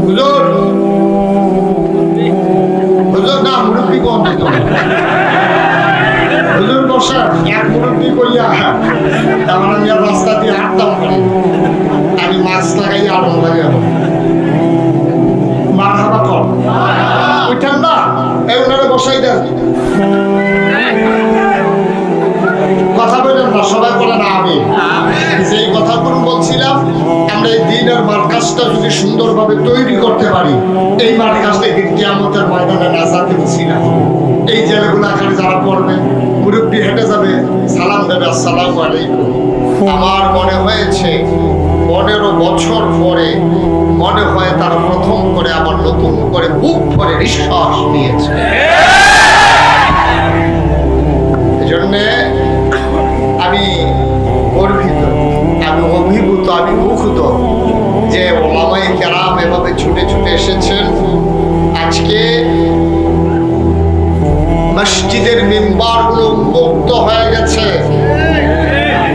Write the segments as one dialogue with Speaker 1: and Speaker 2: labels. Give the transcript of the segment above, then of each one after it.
Speaker 1: হুজুর হুজুর না মুরব্বী কোন হুজুর বসা এক মুরব্বী কইয়া তেমন আমি আর রাস্তা দিয়ে হাঁটতাম পারি আমি মাছ লাগাই আরম লাগে মার হাবা কর উঠেন না এই উনারে বসাই দেন কথা বলেন না সবাই বলে না আমি যেই কথাগুলো বলছিলাম আমরা এই দিনের মার্কাজটা যদি সুন্দরভাবে তৈরি করতে পারি এই মার্কাজটা কিন্তু কিয়ামতের ময়দানে নাজাতের উসিলা হবে এই জেলগুলো এখানে যারা পড়বে মুরব্বী হেঁটে যাবে সালাম দেবে আসসালামু আলাইকুম আমার মনে হয়েছে 15 বছর পরে মনে হয় তারা প্রথম করে আবার নতুন করে বুক ভরে নিঃশ্বাস নিয়েছে এজন্য আমি গর্বিত আমি অভিভূত আমি মুগ্ধ যে ওলামায়ে কেরাম এভাবে ছুটে ছুটে এসেছেন আজকে মসজিদের মিম্বারগুলো মুক্ত হয়ে গেছে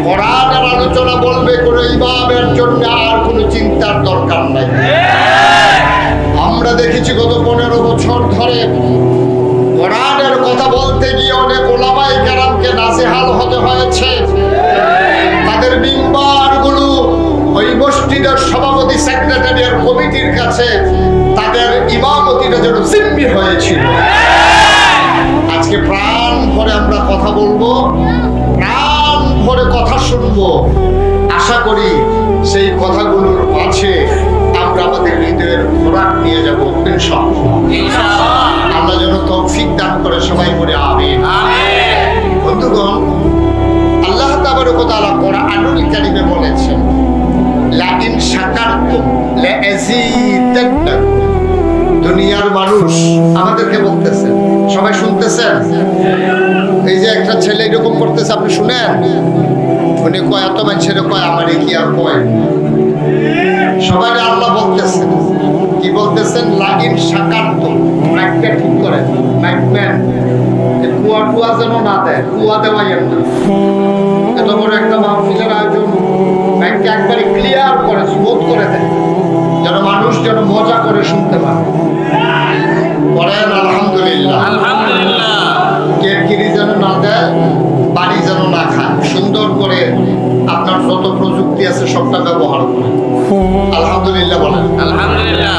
Speaker 1: কোরআনের আলোচনা বলবে কোনো ইমামের জন্য আর কোনো চিন্তার দরকার নাই আমরা দেখেছি গত 15 বছর ধরে কোরআনের কথা বলতে গিয়ে অনেক ওলামায়ে কেরামকে নাজেহাল হতে হয়েছে তাদের মিম্বারগুলো ওই মসজিদের সভাপতি সেক্রেটারি আর কমিটির কাছে তাদের ইমামতিটা যেন জিম্মি হয়েছিল আজকে প্রাণ ভরে আমরা কথা বলবো প্রাণ ভরে কথা শুনবো আশা করি সেই কথাগুলোর মাঝে আমরা আমাদের হৃদয়ের খোরাক নিয়ে যাবো ইনশাআল্লাহ আল্লাহ যেন তৌফিক দান করে সবাই বলে আমিন বন্ধুগণ আল্লাহ তাবারক ওয়া তাআলা কোরআনুল কারীমে বলেছেন লা ইন শাকারতুম লা আযীদান্নাকুম দুনিয়ার মানুষ আমাদেরকে বলতেছেন সবাই শুনতেছেন এই যে একটা ছেলে এরকম করতেছে আপনি শুনেন উনি কয় এত মানুষের কয় আমারে কি আর কয় সবাই আল্লাহ বলতেছেন কি বলতেছেন লা ইন শাকারতুম মাইকটা ঠিক করেন মাইকম্যান কুয়া টুয়া যেন না দেয় কুয়া দেওয়াইয়েন না এত বড় একটা মাহফিলের আয়োজন মাইকটা একবারে ক্লিয়ার করে স্মুথ করে দেয় যেন মানুষ যেন মজা করে শুনতে পারে বলেন আলহামদুলিল্লাহ আলহামদুলিল্লাহ কেরকিরি যেন না দেয় পানি যেন না খায় সুন্দর করে আপনার যত প্রযুক্তি আছে সবটা ব্যবহার করে আলহামদুলিল্লাহ বলেন আলহামদুলিল্লাহ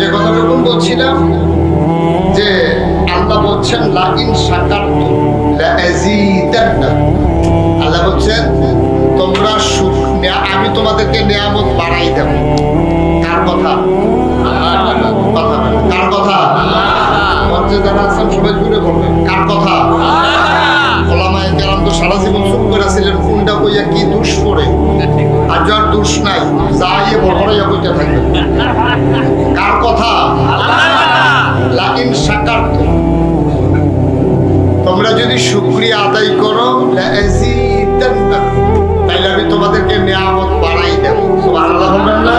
Speaker 1: যে কথাটুকু বলছিলাম যে আল্লাহ বলছেন লা ইন শাকারতুম লা আযীদান্নাকুম আল্লাহ বলছেন তোমরা আমি তোমাদেরকে নিয়ামত বাড়াই দেব কার কথা কার কথা মঞ্চে যারা আছেন সবাই জুড়ে বলবেন কার কথা ওলামায়ে কেরাম তো সারা জীবন চুপ করে ছিলেন কোনটা কইয়া কি দোষ করে আর যার দোষ নাই যাই বড়রাইয়া কইতে থাকবে কার কথা লা ইন শাকারতুম তোমরা যদি শুকরিয়া আদায় করো লা আযীদান্নাকুম তাহলে আমি তোমাদেরকে নিয়ামত বাড়াই দেব সুবহানাল্লাহ বলবেন না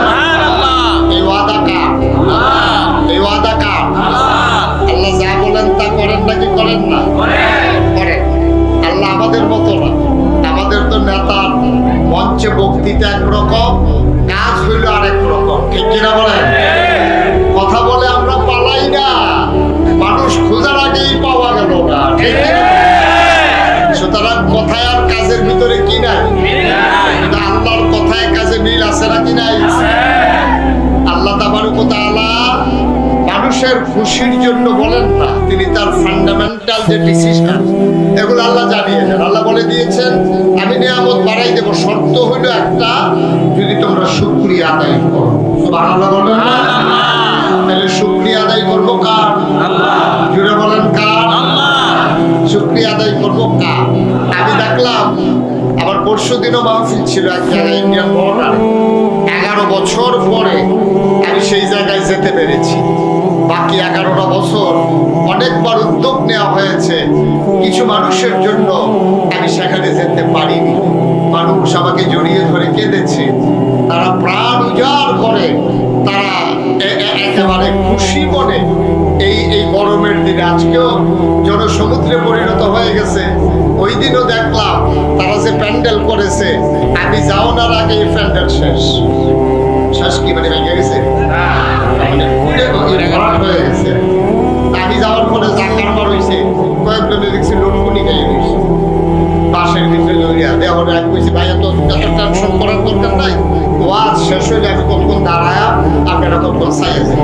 Speaker 1: এই ওয়াদা কার এই ওয়াদা কার আল্লাহ যা বলেন তা করেন নাকি করেন না করেন আল্লাহ আমাদের মতো না আমাদের তো নেতার মঞ্চে বক্তৃতা একরকম কাজ হইল আরেক রকম ঠিক কিনা বলেন কথা বলে আমরা পালাই না মানুষ খোঁজার আগেই পাওয়া গেল না ঠিক সুতরাং কথায় আর কাজের ভিতরে কি নাই আল্লাহর কথায় কাজে মিল আছে নাকি নাই আল্লাহ তাবারক ওয়া তাআলা মানুষের খুশির জন্য বলেন না তিনি তার ফান্ডামেন্টাল যে ডিসিশন এগুলো আল্লাহ জানিয়ে দেন আল্লাহ বলে দিয়েছেন আমি নিয়ামত বাড়াই দেব শর্ত হলো একটা যদি তোমরা শুকরিয়া আদায় করো সুবহানাল্লাহ বলেন না তাহলে শুকরিয়া আদায় করবো কার আল্লাহ জুড়ে বলেন কার আল্লাহ শুকরিয়া আদায় করবো কার আমি দেখলাম আমার পরশুদিনও মাহফিল ছিল এক জায়গায় ইন্ডিয়ান বর্ডারে 11 বছর পরে আমি সেই জায়গায় যেতে পেরেছি বাকি 11টা বছর অনেকবার উদ্যোগ নেওয়া হয়েছে কিছু মানুষের জন্য আমি সেখানে যেতে পারিনি মানুষ আমাকে জড়িয়ে ধরে কেঁদেছে তারা প্রাণ উজাড় করে তারা একেবারে খুশি মনে এই গরমের দিনে আজকেও জনসমুদ্রে পরিণত হয়ে গেছে ওই দিনও দেখলাম তারা যে প্যান্ডেল করেছে আমি যাওয়ার আগে এই প্যান্ডেল শেষ কি মানে ভেঙে গেছে করে আমি কইছি ভাইয়া তো এত টেনশন করার দরকার নাই, ওয়াজ শেষ হইলে আমি কখন দাঁড়ায় আপনারা কখন চাইছে,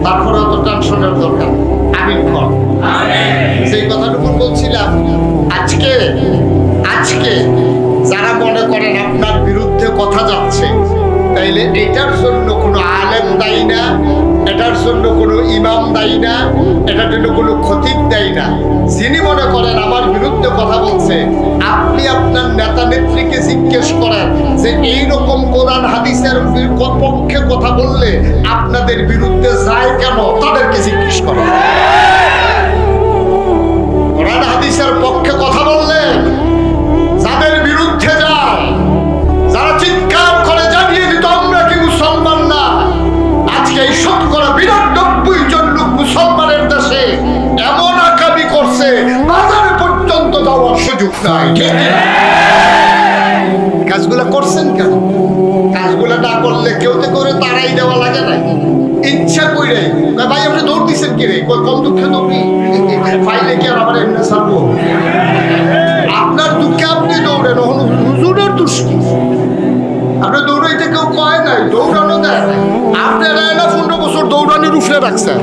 Speaker 1: তারপরে অত টেনশনের দরকার। আমি সেই কথাটুকু বলছিলাম। আজকে আজকে যারা মনে করেন আপনার বিরুদ্ধে কথা যাচ্ছে, তাইলে এটার জন্য কোনো আলেম দায়ী না, এটার জন্য কোনো ইমাম দায়ী না, এটার জন্য কোনো খতিব দায়ী না। যিনি মনে করেন আমার বিরুদ্ধে কথা বলছে, আপনি আপনার নেতা নেত্রীকে জিজ্ঞেস করেন যে এইরকম কোরআন হাদিসের পক্ষে কথা বললে আপনাদের বিরুদ্ধে যায় কেন, তাদেরকে জিজ্ঞেস করেন। কোরআন হাদিসের পক্ষে কথা বললে যাদের বিরুদ্ধে যায়, যারা চিৎকার করে জানিয়ে দিত আমরা কি মুসলমান না, আজকে এই শতকরা ৯২ জন লোক মুসলমানের দেশে এমন আকামি করছে বাজারে পর্যন্ত যাওয়ার সুযোগ নাই। কাজগুলা করছেন কেন? কাজগুলা না করলে কেউ তো করে তারাই দেওয়া লাগে না, ইচ্ছা কইরাই। ভাই আপনি দৌড় দিচ্ছেন কি রে? কম দুঃখে দৌড়ি ফাইলে কি আর আমার এমনি ছাড়বো? আপনার দুঃখে আপনি দৌড়েন, হুজুরের দুষ্কি। আপনি দৌড়াইতে কেউ কয় নাই, দৌড়ানো দেয়। আপনারা না ১৫ বছর দৌড়ানির উফরে রাখছেন,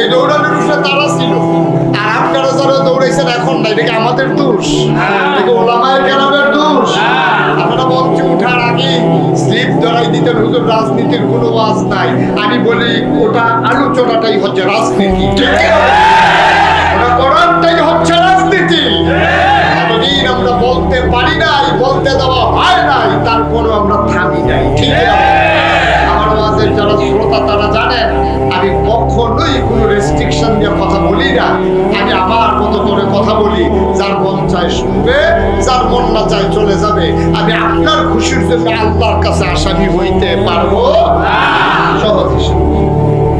Speaker 1: এই দৌড়ানির উফরে তারা ছিল, আর আপনারা যারা দৌড়াইছেন এখন নাই, এটা আমাদের দোষ, এটা ওলামায়ে কেরামের দোষ। আপনারা মঞ্চে উঠার আগে স্লিপ ধরাই দিতেন, হুজুর রাজনীতির কোনো ওয়াজ নাই। আমি বলি ওটা আলোচনাটাই হচ্ছে রাজনীতি, ওটা করারটাই হচ্ছে রাজনীতি। এতদিন আমরা বলতে পারি নাই, বলতে দেওয়া হয় নাই, তারপরও আমরা থামি নাই, ঠিক আছে? আমার ওয়াজের যারা শ্রোতা তারা জানেন আমি কখনোই কোনো রেস্ট্রিকশন দিয়ে কথা বলি না। আমি আমার মতো করে কথা বলি, যার মন চায় শুনবে, যার মন না চায় চলে যাবে। আমি আপনার খুশির জন্য আল্লাহর কাছে আসামি হইতে পারবো সহজ।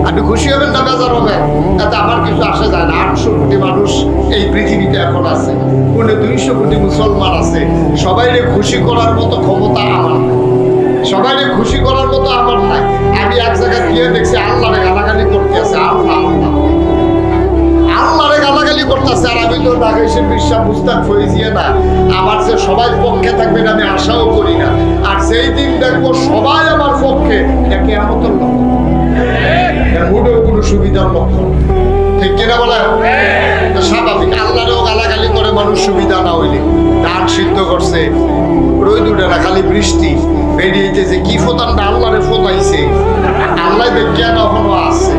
Speaker 1: আপনি খুশি হবেন না বেজার হবেন, তাতে আমার কিছু আসে যায় না। ৮০০ কোটি মানুষ এই পৃথিবীতে এখন আছে, কোনো ২০০ কোটি মুসলমান আছে। সবাইকে খুশি করার মতো ক্ষমতা আমার নাই, সবাইকে খুশি করার মতো আমার নাই। আমি এক জায়গায় গিয়ে দেখছি আল্লাহরে গালাগালি করতে আছে, আল্লাহরে গালাগালি করতেছে। আর আমি তো নাগেশের বিশ্বাস মুস্তাক ফয়েজিয়া না, আমার যে সবাই পক্ষে থাকবেন আমি আশাও করি না। আর সেই দিন দেখবো সবাই আমার পক্ষে, এটা কিয়ামতের লক্ষণ, মোটেও কোনো সুবিধার লক্ষণ, ঠিক কিনা বলে? স্বাভাবিক। আল্লাহরেও গালাগালি করে মানুষ সুবিধা না হইলে। ধান সিদ্ধ করছে, রোদ উঠে না, খালি বৃষ্টি বেরিয়েছে, কি ফোতানটা আল্লাহরে ফোতাইছে, আল্লাহ বিজ্ঞান এখনো আছে।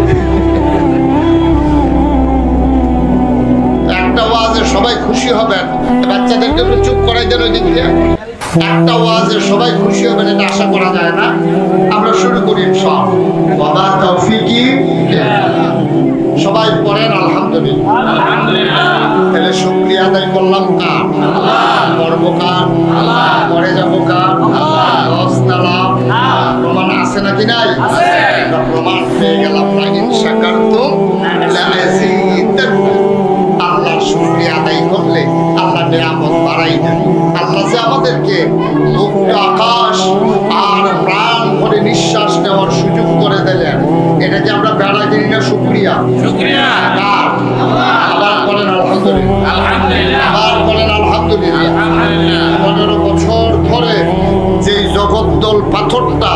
Speaker 1: একটা ওয়াজে সবাই খুশি হবেন, বাচ্চাদের জন্য চুপ করাই দেন ওই দিক দিয়ে। একটা ওয়াজে সবাই খুশি হবেন এটা আশা করা যায় না। আমরা শুরু করি সব ওয়া তাওফিকি, সবাই পড়েন আলহামদুলিল্লাহ। তাহলে শুকরিয়া আদায় করলাম কার? পড়ব কার? পড়ে যাবো কার? প্রমাণ আছে নাকি নাই? প্রমাণ পেয়ে গেলাম না। ইন শাকারতুম লাযীদান্নাকুম। আল্লাহর শুকরিয়া আদায় করলে আল্লাহ নিয়ামত বাড়াই দেন। আল্লাহ যে আমাদেরকে মুক্ত আকাশ আর প্রাণ ভরে নিঃশ্বাস নেওয়ার সুযোগ করে দিলেন, এটা কি আমরা বেড়াগিরি না শুকরিয়া? আবার বলেন আলহামদুলিল্লাহ, আবার বলেন আলহামদুলিল্লাহ। 15 বছর ধরে যে জগদ্দল পাথরটা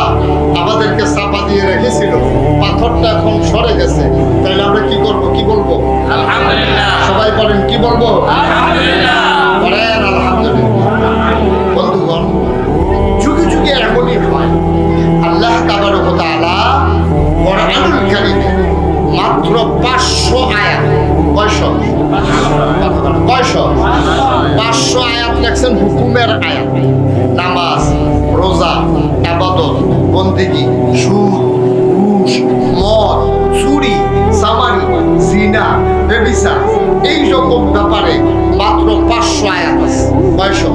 Speaker 1: আমাদেরকে চাপা দিয়ে রেখেছিল, পাথরটা এখন সরে গেছে। তাহলে আমরা কি করব? কি বলবো? আলহামদুলিল্লাহ। সবাই বলেন কি বলবো? আলহামদুলিল্লাহ। বলেন আলহামদুলিল্লাহ। বন্ধুগণ, যুগে যুগে এমনই হয়। আল্লাহ তাবারক ওয়া তাআলা কোরআনুল কারীমে মাত্র 500 আয়াত, 500 আয়াত লেখছেন হুকুমের আয়াত। নামাজ, রোজা, ইবাদত, বন্দেগী, সুদ, ঘুষ, মদ, চুরি, চামারি, জিনা, ব্যভিচার, এই রকম ব্যাপারে মাত্র 500 আয়াত আছে। 500।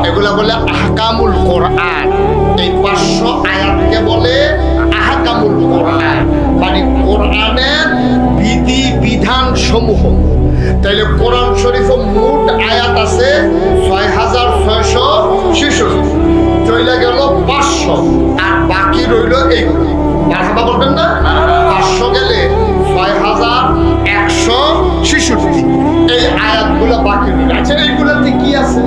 Speaker 1: এগুলা বলে আহকামুল কোরআন। এই 500 আয়াতকে বলে আহকামুল কোরআন, মানে কোরআনের বিধি বিধান সমূহ। তাইলে কোরআন শরীফে মোট আয়াত আছে 6666, চলে গেল 500, আর বাকি রইল এইগুলো। মারহাবা বলবেন না? 500 গেলে 6166, এই আয়াতগুলো বাকি রইল। আচ্ছা, এইগুলোতে কি আছে?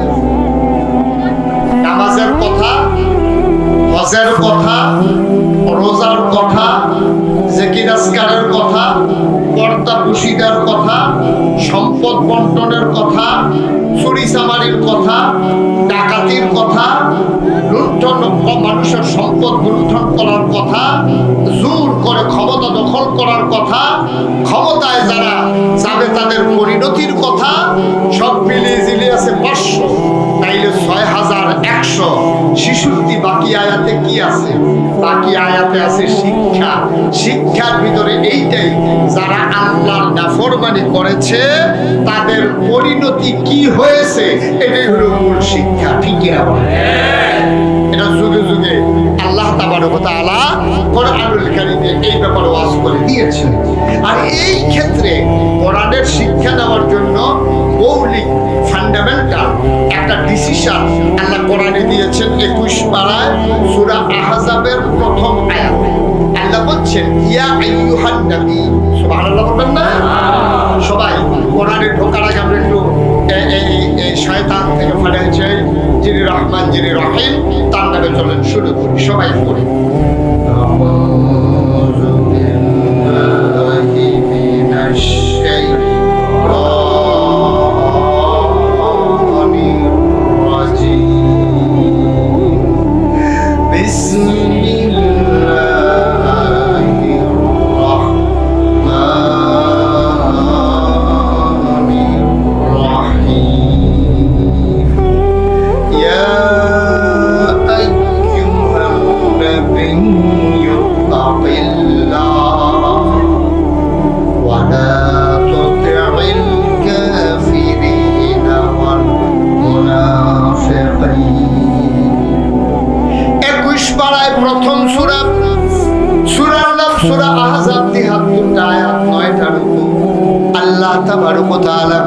Speaker 1: হজ্জের কথা, রোজার কথা, জিকির আজকারের কথা, পর্দা পুশিদার কথা, সম্পদ বন্টনের কথা, চুরি চামারির কথা, ডাকাতির কথা, লুণ্ঠন মানুষের সম্পদ লুণ্ঠন করার কথা, জোর করে ক্ষমতা দখল করার কথা, ক্ষমতায় যারা যাবে তাদের পরিণতির কথা, সব মিলিয়ে জিলিয়ে আছে 500, তাইলে 6100। 66 বাকি আয়াতে কি আছে? বাকি আয়াতে আছে শিক্ষা। শিক্ষার ভিতরে এইটাই, যারা আল্লাহর নাফরমানি করেছে তাদের পরিণতি কি হয়েছে, এটাই হলো মূল শিক্ষা। ঠিক কিনা বলেন? এটা যুগে যুগে আল্লাহ তাবারক ওয়া তাআলা কোরআনুল কারীমে এই ব্যাপারে ওয়াজ করে দিয়েছেন। আর এই ক্ষেত্রে কোরআনের শিক্ষা নেওয়ার জন্য মৌলিক ফান্ডামেন্টাল একটা ডিসিশন আল্লাহ কোরআনে দিয়েছেন 21 পারায় সূরা আহজাবের প্রথম আয়াতে। আল্লাহ বলছেন, ইয়া আইয়ুহান নবী, সুবহানাল্লাহ বলবেন না? সবাই কোরআনে ঢোকার আগে আমরা একটু এই শয়তান থেকে ফাড়াইছে, যিনি রহমান যিনি রহিম, তার নামে চলেন শুরু করি। সবাই পড়ি।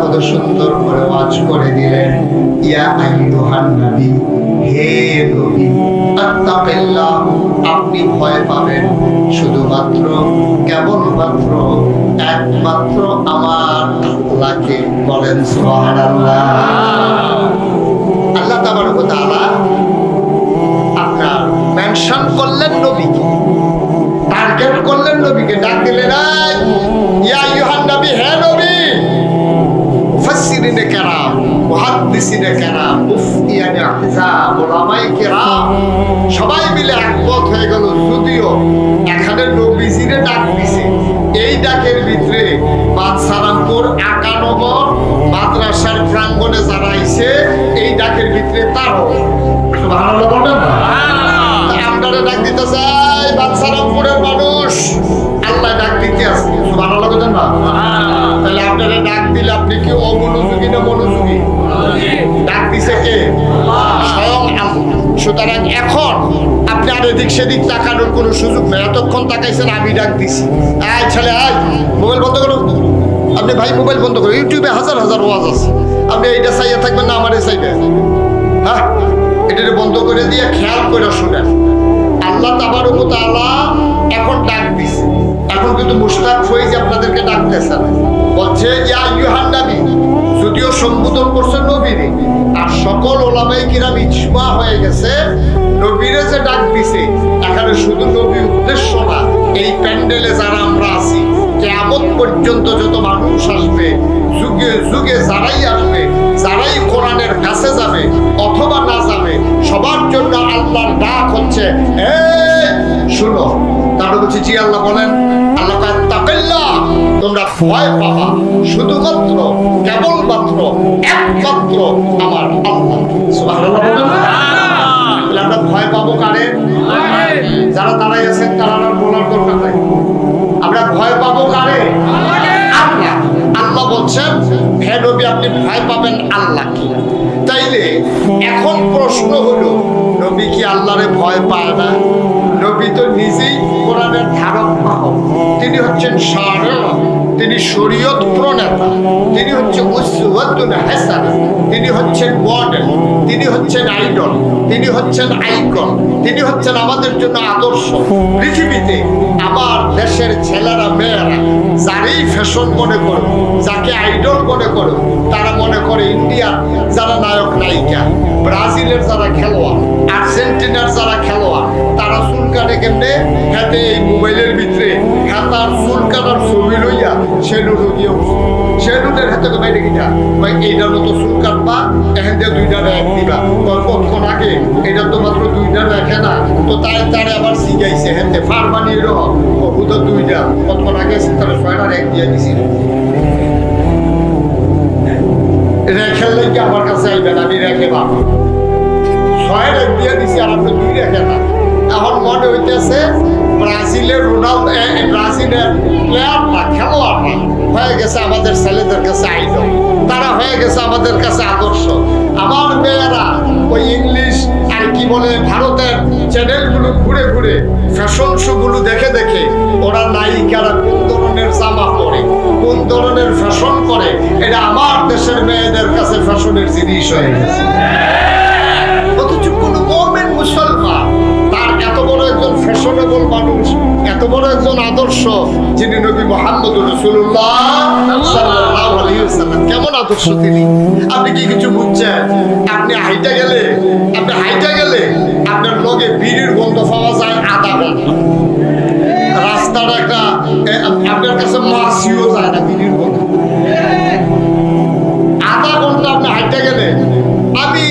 Speaker 1: কত সুন্দর করে ওয়াজ করে দিলেন, ইয়া আইয়ুহান নবী, হে নবী, আত্তাকিল্লাহ, আপনি ভয় পাবেন শুধুমাত্র কেবলমাত্র একমাত্র আমার আল্লাহকে। বলেন সুবহানাল্লাহ। আল্লাহ তাবারক ওয়া তাআলা আপনার মেনশন করলেন নবীকে, টার্গেট করলেন নবীকে, ডাক দিলেন, ইয়া আইয়ুহান নবী, হে নবী। মুফাসসিরিনে কেরাম, মুহাদ্দিসিনে কেরাম, মুফতিয়ানে আহজাব, উলামায়ে কেরাম সবাই মিলে একমত হয়ে গেল, যদিও এখানে নবীজিরে ডাক দিছে, এই ডাকের ভিতরে বাদশারামপুর 51 মাদ্রাসার প্রাঙ্গণে যারা আইছে, এই ডাকের ভিতরে তারও সুবহানাল্লাহ বলেন না? আপনারা ডাক দিতে চাই, বাদশারামপুরের মানুষ আল্লাহ ডাক দিতে আছে, সুবহানাল্লাহ বলেন না? তাহলে আপনারা ডাক দিলে আপনি কি অমনোযোগী না মনোযোগী? ডাক দিছে কে? স্বয়ং আল্লাহ। সুতরাং এখন আপনি আর এদিক সেদিক তাকানোর কোনো সুযোগ নেই। এতক্ষণ তাকাইছেন, আমি ডাক দিছি, আয় ছেলে আয়, মোবাইল বন্ধ করো। আপনি ভাই মোবাইল বন্ধ করো, ইউটিউবে হাজার হাজার ওয়াজ আছে, আপনি এইটা চাইয়া থাকবেন না আমারে চাইবে? হ্যাঁ, এটা বন্ধ করে দিয়ে খেয়াল করে শুনেন। আল্লাহ তাবারক ওয়া তাআলা এখন ডাক দিছে, এখন কিন্তু মুশতাক ফয়েজ আপনাদেরকে ডাকতেছেন, বলছে ইয়া আইয়ুহান নবী, যদিও সম্বোধন করছে নবীরে, আর সকল উলামায়ে কিরাম ইজমা হয়ে গেছে নবীরে যে ডাক দিছে এখানে শুধু নবী উদ্দেশ্য না, এই প্যান্ডেলে যারা আমরা আছি কিয়ামত পর্যন্ত যত মানুষ আসবে, যুগে যুগে যারাই আসবে, যারাই কোরআনের কাছে যাবে অথবা না যাবে, সবার জন্য আল্লাহর ডাক হচ্ছে, এই শুনো। তারপর বলছি, জি আল্লাহ বলেন। আল্লাহ তাকাল্লাহ, তোমরা ভয় পাবা শুধুমাত্র কেবলমাত্র একমাত্র আমার আল্লাহ। সুবহানাল্লাহ বলেন না? তাহলে আমরা ভয় পাবো কারে? যারা দাঁড়াই আছেন তারা বলার দরকার নাই। আমরা ভয় পাবো কারে? আল্লাহ। আল্লাহ বলছেন, হে নবী, আপনি ভয় পাবেন আল্লাহকে। তাইলে এখন প্রশ্ন হলো, নবী কি আল্লাহরে ভয় পায় না? নবী তো নিজেই কোরআনের ধারক বাহক, তিনি হচ্ছেন শারি'আ, তিনি শরীয়ত প্রণেতা, তিনি হচ্ছে উসওয়াতুন হাসানাহ, তিনি হচ্ছেন মডেল, তিনি হচ্ছেন আইডল, তিনি হচ্ছেন আইকন, তিনি হচ্ছেন আমাদের জন্য আদর্শ। পৃথিবীতে আমার দেশের ছেলেরা মেয়েরা যারই ফ্যাশন মনে করো, যাকে আইডল মনে করো, তারা মনে করে ইন্ডিয়ার যারা নায়ক নায়িকা, ব্রাজিলের যারা খেলোয়াড়, আর্জেন্টিনার যারা খেলোয়াড়, তারা চুল কাটে কেমনে হাতে এই মোবাইলের ভিতরে হাতার চুল কাটার ছবি লইয়া সেলুনে গিয়ে সেলুনের হাতে তো বাইরে কিনা ভাই এইটার মতো চুল কাটবা এখান দিয়ে 2টা এক দিবা কতক্ষণ আগে এটা তো মাত্র 2টা রেখে না তো তারে আবার শিখাইছে হেঁটে ফার বানিয়ে রহ তো 2টা কতক্ষণ আগে তারা 6টা এক দিয়ে দিছিল রেখে লেগে আমার কাছে আইবেন আমি রেখে বা 6 এক দিয়ে দিছি আর আপনি 2 রেখে না এখন মনে হইতেছে ব্রাজিলের রোনাল্ডো ব্রাজিলের প্লেয়ার না খেলোয়াড় না হয়ে গেছে আমাদের ছেলেদের কাছে আইডল তারা হয়ে গেছে আমাদের কাছে আদর্শ আমার মেয়েরা ওই ইংলিশ আর কি বলে ভারতের চ্যানেলগুলো ঘুরে ঘুরে ফ্যাশন শো গুলো দেখে দেখে ওরা নায়িকারা কোন ধরনের জামা পরে কোন ধরনের ফ্যাশন করে এটা আমার দেশের মেয়েদের কাছে ফ্যাশনের জিনিস হয়ে গেছে অথচ কোনো মুমিন মুসলমান তার এত বড় একজন ফ্যাশনেবল মানুষ এত বড় একজন আদর্শ যিনি নবী মুহাম্মদুর রাসূলুল্লাহ সাল্লাল্লাহু আলাইহি ওয়াসাল্লাম কেমন আদর্শ তিনি আপনি কি কিছু বুঝছেন আপনি হাইটা গেলে আপনার লগে বিড়ির গন্ধ পাওয়া যায় আধা ঘন্টা রাস্তার একটা আপনার কাছে মাছিও যায় না বিড়ির গন্ধ আধা ঘন্টা আপনি হাইটা গেলে আমি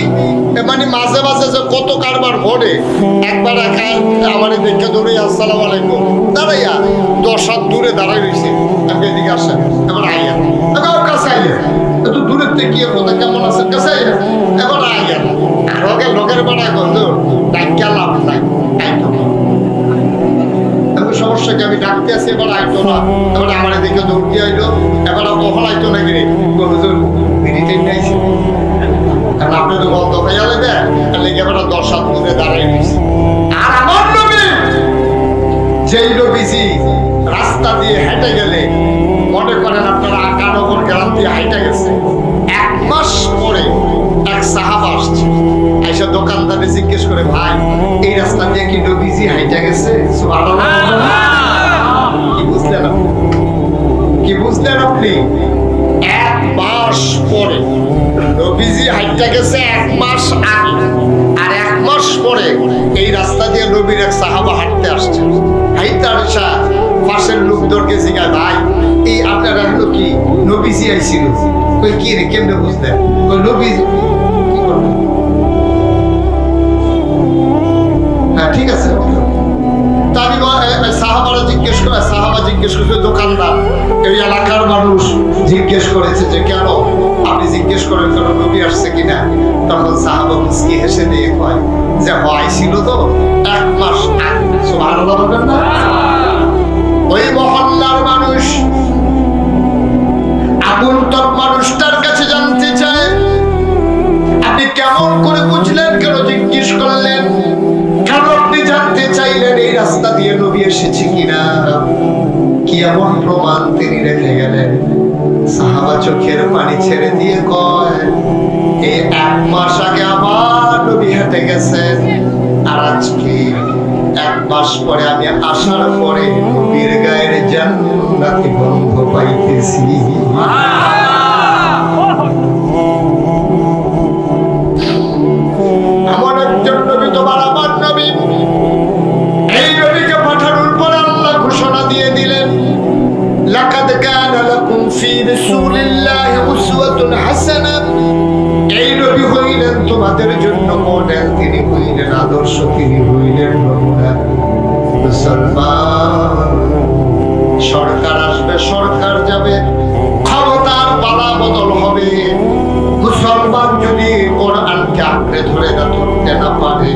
Speaker 1: মানে মাঝে মাঝে যে কত কারবার ঘটে একবার আমার দেখে ধরে আসসালামু আলাইকুম দাঁড়াইয়া 10 হাত দূরে দাঁড়াই রয়েছে আমি এদিকে আসেন এবার আইয়া এবার কাছে আইয়া একটু দূরের থেকে গিয়ে কথা কেমন আছে কাছে আইয়া এবার আইয়া লোকের বেড়া গন্ধ ডাক্কা লাভ নাই আইতো সমস্যা কি আমি ডাকতে আসি এবার আইতো না এবার আমার দেখে দৌড় দিয়ে আইলো এবার কখন আইতো না গিয়ে হুজুর বিড়িটাই খাইছি কারণ আপনি তো বন্ধ হয়ে যাবে তাহলে এবার 10 হাত দূরে দাঁড়াই রয়েছে আর আমার নবী যেই নবীজি রাস্তা দিয়ে হেঁটে গেলে মনে করেন আপনারা আকানগর গ্রাম দিয়ে হেঁটে গেছে 1 মাস পরে এক সাহাবা আসছে আইসা দোকানদারে জিজ্ঞেস করে ভাই এই রাস্তা দিয়ে কি নবীজি হেঁটে গেছে সুবহানাল্লাহ কি বুঝলেন আপনি 1 মাস পরে নবীজি হাইটা গেছে 1 মাস আগে আর 1 মাস পরে এই রাস্তা দিয়ে নবীর এক সাহাবা হাঁটতে আসছে হাইটা আসা পাশের লোকদেরকে জিজ্ঞাসা ভাই এই আপনারা হলো কি নবীজি আইছিল কই কি রে কেমনে বুঝলেন কই নবীজি কি করবে হ্যাঁ ঠিক আছে তাই সাহাবা জিজ্ঞেস করছে দোকানদার এই এলাকার মানুষ জিজ্ঞেস করেছে যে কেন আপনি জিজ্ঞেস করেন কেন নবী আসছে কিনা তখন সাহাবা মুস্কি হেসে দিয়ে কয় যে হয়েছিল তো 1 মাস আগে সুবহানাল্লাহ বলবেন না ওই মহল্লার মানুষ আগন্তুক মানুষটার কাছে জানতে চায় আপনি কেমন করে বুঝলেন কেন জিজ্ঞেস করলেন কেন আপনি জানতে চাইলেন এই রাস্তা দিয়ে নবী এসেছে কিনা কি এমন প্রমাণ তিনি রেখে গেলেন সাহাবা চোখের পানি ছেড়ে দিয়ে কয় এই 1 মাস আগে আমার নবী হেঁটে গেছেন আর আজকে 1 মাস পরে আমি আসার পরে নবীর গায়ের জান্নাতি গন্ধ পাইতেছি আমার একজন নবী তোমার আমার নবী এই নবীকে পাঠানোর পর আল্লাহ ঘোষণা দিয়ে দিলেন লাকাদ কানা লাকুম ফি রাসূলিল্লাহি উসওয়াতুন হাসানাহ এই নবী হইলেন তোমাদের জন্য মডেল তিনি হইলেন আদর্শ তিনি হইলেন নমুনা মুসলমান সরকার আসবে সরকার যাবে ক্ষমতার পালা বদল হবে মুসলমান যদি কোরআনকে আঁকড়ে ধরে ধরতে না পারে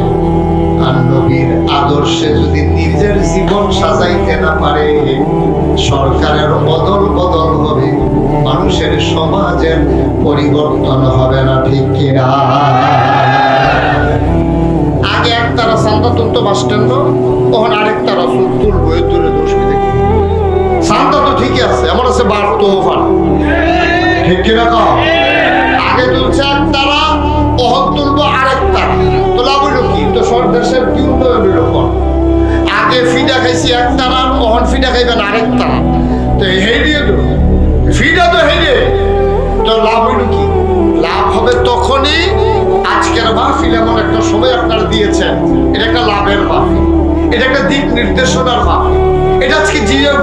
Speaker 1: আর নবীর আদর্শে যদি নিজের জীবন সাজাইতে না পারে সরকারের বদল হবে মানুষের সমাজের পরিবর্তন হবে না ঠিক কিনা আগে একতারা চান্দা তুলতো বাস স্ট্যান্ড তখন আরেকতারা তুলবো দূরে দোষবি দেখি চান্দা তো ঠিকই আছে আমার আছে বাড়তো ঠিক কিনা আগে তুলছে একতারা তখন তুলবো আরেকতারা তোলা বললো কি তো দেশের কি উন্নয়ন হইল আগে ফিডা খাইছি একতারা তখন ফিডা খাইবেন আরেকতারা তো হেরিয়ে তো ফিডা তো হেরিয়ে তো লাভ হইল কি লাভ হবে তখনই আজকের মাহফিল এমন একটা সময় আপনারা দিয়েছেন এটা একটা লাভের মাহফিল এটা একটা দিক নির্দেশনার মাহফিল, এটা আজকে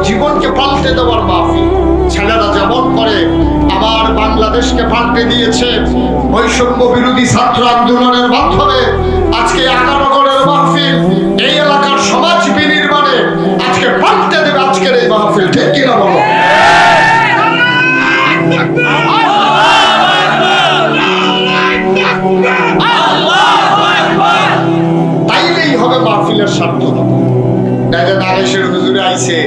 Speaker 1: জীবনকে পাল্টে দেওয়ার মাহফিল। ছেলেরা যেমন করে আমার বাংলাদেশকে পাল্টে দিয়েছে বৈষম্য বিরোধী ছাত্র আন্দোলনের মাধ্যমে, আজকে 11 গড়ের মাহফিল এই এলাকার সমাজ বিনির্মাণে আজকে পাল্টে দেবে আজকের এই মাহফিল, ঠিক কিনা বলো? তাইলেই হবে মাহফিলের সার্থকতা। নাগেশের হুজুরে আইছে,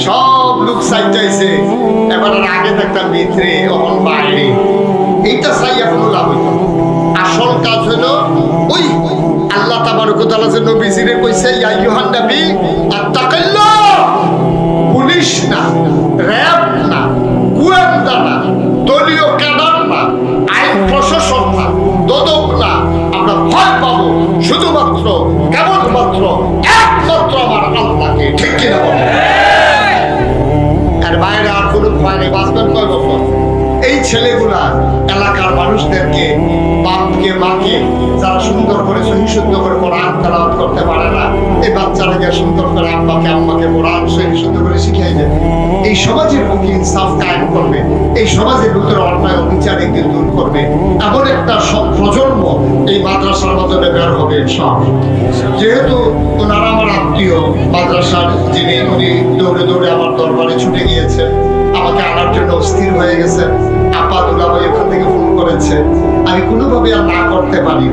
Speaker 1: সব লোক চাইছে, এবার আগে দেখতাম ভিতরে এখন বাইরে, এইটা চাই এখন লাভ হইত। আসল কাজ হলো ওই আল্লাহ তাবারক ওয়া তাআলা যে নবীজিরে কইছে ইয়া আইয়ুহান নবী আত্তাকিল্লাহ, পুলিশ না, র‍্যাব না, গোয়েন্দা না, দলীয় ক্যাডার না, আইন প্রশাসন না, দদক না, আমরা ভয় পাবো শুধুমাত্র কেবলমাত্র একমাত্র আমার আল্লাহকে, ঠিক কিনা বলো? এর বাইরে আর কোনো ভয় নেই। বাঁচবেন কয় বছর? এই ছেলেগুলা এলাকার মানুষদেরকে, বাপকে মাকে যারা সুন্দর করে সহি শুদ্ধ করে কোরআন তেলাওয়াত করতে পারে না, এই বাচ্চাটাকে সুন্দর করে আব্বাকে আম্মাকে কোরআন সহি শুদ্ধ করে শিখিয়ে দেবে। এই সমাজের বুকে ইনসাফ কায়েম করবে, এই সমাজের ভিতরে অন্যায় অবিচারকে দূর করবে, এমন একটা প্রজন্ম এই মাদ্রাসার মাধ্যমে বের হবে ইনশাআল্লাহ। যেহেতু ওনারা আমার আত্মীয়, মাদ্রাসার যিনি, উনি দৌড়ে দৌড়ে আমার দরবারে ছুটে গিয়েছেন, আমাকে আনার জন্য অস্থির হয়ে গেছে। আপা দুলাভাই ওখান থেকে ফোন করেছে, আমি কোনোভাবে আর না করতে পারি।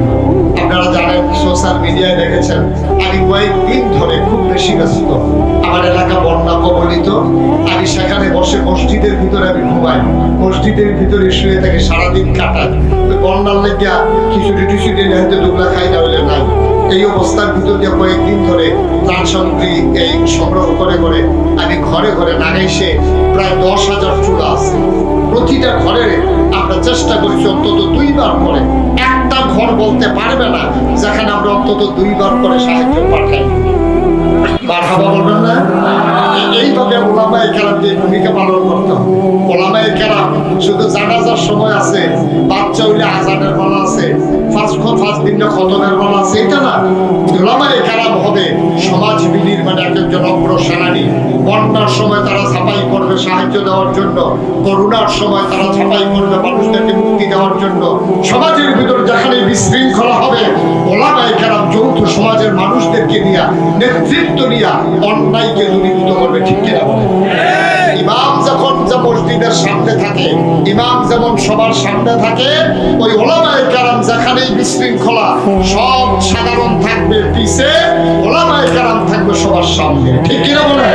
Speaker 1: আপনারা জানেন, সোশ্যাল মিডিয়ায় দেখেছেন, আমি কয়েকদিন ধরে খুব বেশি ব্যস্ত। আমার এলাকা বন্যা কবলিত, আমি সেখানে বসে মসজিদের ভিতরে আমি ঘুমাই, মসজিদের ভিতরে শুয়ে থাকি, সারাদিন কাটাই। ওই বন্যার লেগিয়া খিচুড়ি টিচুড়ি নেহাতে দুগলা খাই না হইলে নাই। এই অবস্থার ভিতর দিয়ে কয়েকদিন ধরে ত্রাণ সামগ্রী এই সংগ্রহ করে করে আমি ঘরে ঘরে লাগাইছে প্রায় 10,000 চুলা আছে। প্রতিটা ঘরে আমরা চেষ্টা করেছি অন্তত 2 বার করে, একটা ঘর বলতে পারবে না যেখানে আমরা অন্তত 2 বার করে সাহায্য পাঠাই। মারহাবা বলবেন না? এইভাবে ওলামায়ে কেরামদের ভূমিকা পালন করতে হবে। ওলামায়ে কেরাম শুধু জানাজার সময় আছে, বাচ্চা হইলে আজানের বলা আছে, ফার্স্ট দিন খতমের বলা আছে, এটা না। ওলামায়ে কেরাম হবে সমাজ বিনির্মাণে একজন অগ্রসেনানী। বন্যার সময় তারা ছাপাই করবে সাহায্য দেওয়ার জন্য, করোনার সময় তারা ছাপাই করবে মানুষদেরকে মুক্তি দেওয়ার জন্য। সমাজের ভিতর যেখানে বিশৃঙ্খলা হবে, ওলামায়ে কেরাম যৌথ সমাজের মানুষদেরকে নিয়ে, নেতৃত্ব নিয়ে অন্যায়কে দূরীভূত করবে, ঠিক কিনা বলে? ইমাম যখন মসজিদের সামনে থাকে, ইমাম যেমন সবার সামনে থাকে, ওই ওলামায়ে কেরাম যেখানেই বিশৃঙ্খলা, সব সাধারণ থাকবে পিছে, ওলামায়ে কেরাম থাকবে সবার সামনে, ঠিক কিনা বলে?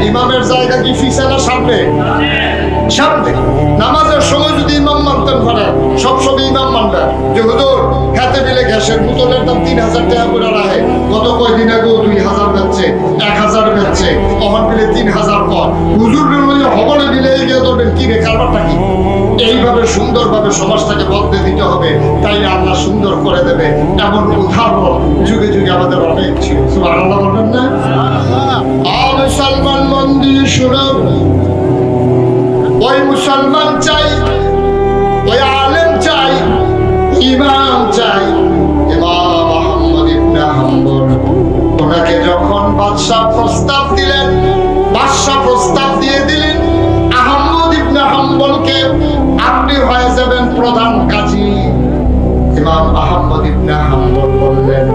Speaker 1: ইমামের জায়গা কি পিছে না সামনে? সামনে। নামাজের সময় যদি ইমাম মানতেন পারেন, সবসময় ইমাম মানবেন যে হুজুর খেতে দিলে গ্যাসের বোতলের দাম 3,000 টাকা করে রাখে, গত কয়দিন আগে 2,000 বেচছে, 1,000 বেচছে, অহন বিলে 3,000 পর হুজুর হবলে দিলে এগিয়ে ধরবেন, কি রে কারবারটা কি? এইভাবে সুন্দরভাবে সমাজটাকে বদলে দিতে হবে, তাই আল্লাহ সুন্দর করে দেবে। এমন উদাহরণ যুগে যুগে আমাদের অনেক ছিল। সুবহানাল্লাহ বলবেন না? মুসলমান মন দিয়ে শুনো, ওই মুসলমান চাই, ওই আলেম চাই, ইমাম চাই, ইমাম আহমদ ইবনে হাম্বল। ওনাকে যখন বাদশাহ প্রস্তাব দিলেন, বাদশাহ প্রস্তাব দিয়ে দিলেন আহমদ ইবনে হাম্বলকে, আপনি হয়ে যাবেন প্রধান কাজী। ইমাম আহমদ ইবনে হাম্বল বললেন,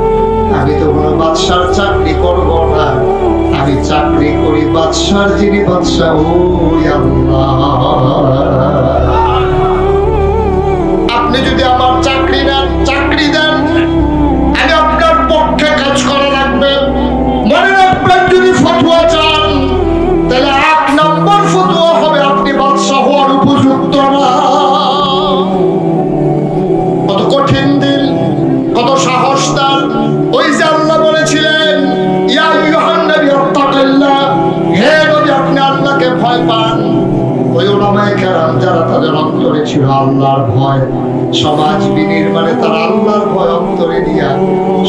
Speaker 1: আমি তো কোনো বাদশার চাকরি করব না, আমি চাকরি করি বাদশার যিনি বাদশা, ওই আল্লাহ। আপনি যদি আমার চাকরি নেন, চাকরি দেন, আমি আপনার পক্ষে কাজ করা লাগবে। মনে রাখবেন, যদি ফতোয়া চান তাহলে 1 নম্বর ফতোয়া হবে আপনি বাদশা হওয়ার উপযুক্ত না। কত কঠিন দিল, কত সাহস তার। ওই যে আল্লাহ বলেছিলেন, ইয়া আইয়ুহান নবী আত্তাকিল্লাহ, হে নবী আপনি আল্লাহকে ভয় পান। ওই ওলামায়ে কেরাম যারা, তাদের অন্তরে ছিল আল্লাহর ভয়, সমাজ বিনির্মাণে তারা আল্লাহর ভয় অন্তরে নিয়া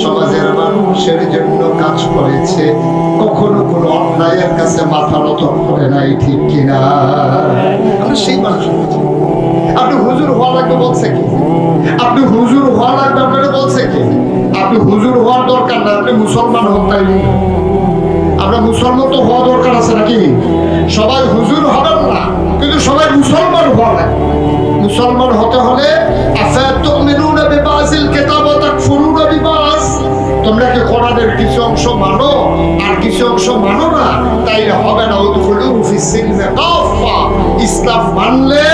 Speaker 1: সমাজের মানুষের জন্য কাজ করেছে, কখনো কোনো অন্যায়ের কাছে মাথা নত করে নাই, ঠিক কিনা? সেই মানুষ আপনি হুজুর হওয়া লাগবে বলছে কি? আপনি হুজুর হওয়া লাগবে আপনারা বলছে কি? আপনি হুজুর হওয়ার দরকার না, আপনি মুসলমান হন। তাই আমরা মুসলমান তো হওয়া দরকার আছে নাকি? সবাই হুজুর হবেন না, কিন্তু সবাই মুসলমান হওয়া লাগবে। মুসলমান হতে হলে তোমরা কি কোরআনের কিছু অংশ মানো আর কিছু অংশ মানো না? তাই হবে না। ইসলাম মানলে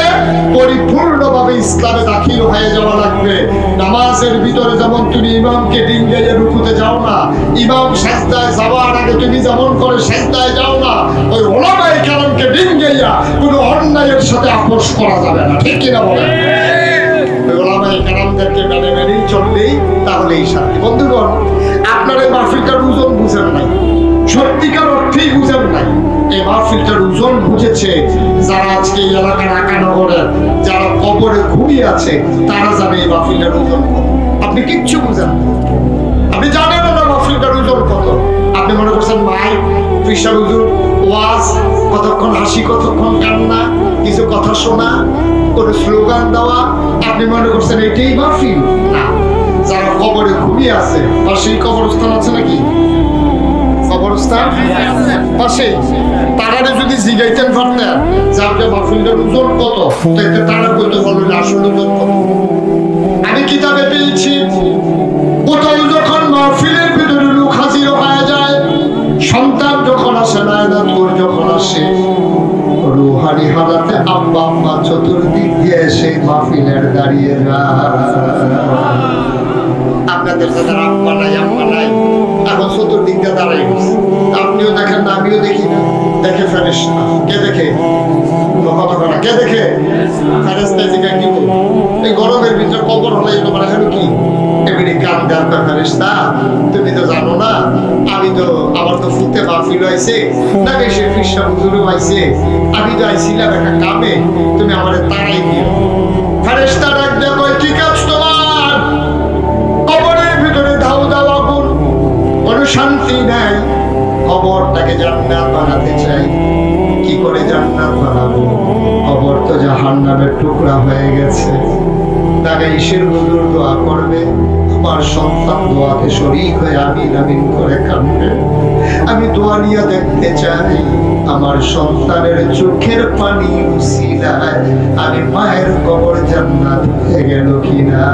Speaker 1: পরিপূর্ণভাবে ইসলামে দাখিল হয়ে যাওয়া লাগবে। নামাজের ভিতরে যেমন তুমি ইমামকে ডিঙ্গাইয়ে রুকুতে যাও না, ইমাম সাজদায় যাওয়ার আগে তুমি যেমন করে সাজদায় যাও না, ওই ওলামায়ে কেরামকে ডিঙ্গাইয়া কোনো অন্যায়ের সাথে আপোষ করা যাবে না, ঠিক কিনা বলেন? ওলামায়ে কেরামদেরকে মেনে মেনেই চললেই তাহলেই শান্তি। বন্ধুগণ, আপনার এই মাহফিলটার ওজন বুঝেন নাই, সত্যিকার অর্থেই বুঝেন নাই। এই মাহফিলটার ওজন বুঝেছে যারা আজকে এই এলাকার আকানগরের যারা কবরে ঘুমিয়ে আছে, তারা জানে এই মাহফিলটার ওজন কত। আপনি কিচ্ছু বুঝেন না, আপনি জানেন না মাহফিলটার ওজন কত। আপনি মনে করছেন মাইক, পিসার হুজুর, ওয়াজ, কতক্ষণ হাসি কতক্ষণ কান্না, কিছু কথা শোনা, কোনো স্লোগান দেওয়া, আপনি মনে করছেন এটাই মাহফিল? না, যারা কবরে ঘুমিয়ে আছে, পাশেই কবরস্থান আছে নাকি? কবরস্থান পাশে, তারা যদি জিগাইতেন পারতেন যে আপনার মাহফিলটার ওজন কত, তারা বলতে বলবেন আসল ওজন কত। আমি কিতাবে পেয়েছি কোথাও যখন মাহফিলের ভিতরে লোক হাজির হয়ে যায়, সন্তান যখন আসে, নায়নাতুর যখন আসে, রুহানি হালাতে আব্বা আম্মা চতুর্দিক দিয়ে এসে মাহফিলের দাঁড়িয়ে যায়। আপনাদের যাদের আব্বা নাই আম্মা নাই, এখন চতুর্দিক দিয়ে দাঁড়াই গেছে। আপনিও দেখেন না, আমিও দেখি না, দেখে ফেরেশতা। কে দেখে? কথা বলা কে দেখে? ফেরেশতা জিজ্ঞাসা কি বল, এই গরমের ভিতরে কবর হলে তোমার এখানে কি এমনি কাম দেন? ফেরেশতা, তুমি তো জানো না, আমি তো আমার তো ফুতে মাহফিল হয়েছে না, বেশি ফিসা হুজুরও আইছে, আমি তো আইছিলাম একটা কামে, তুমি আমার তাড়াই দিও। ফেরেশতা ডাক দেয়া কয়, কি কাজ তোমার? কবরের ভিতরে ধাউ দাও আগুন, কোনো শান্তি নাই, কবরটাকে জান্নাত বানাতে চাই। কি করে জান্নাত বানাবো? কবর তো জাহান্নামের টুকরা হয়ে গেছে। তাকে ঈশ্বর হুজুর দোয়া করবে, আমার সন্তান দোয়াতে শরীক হয়ে আমিন আমিন করে কাঁদবে। আমি দোয়া নিয়ে দেখতে চাই আমার সন্তানের চোখের পানি উসিলায় আমি মায়ের কবর জান্নাত হয়ে গেল কিনা।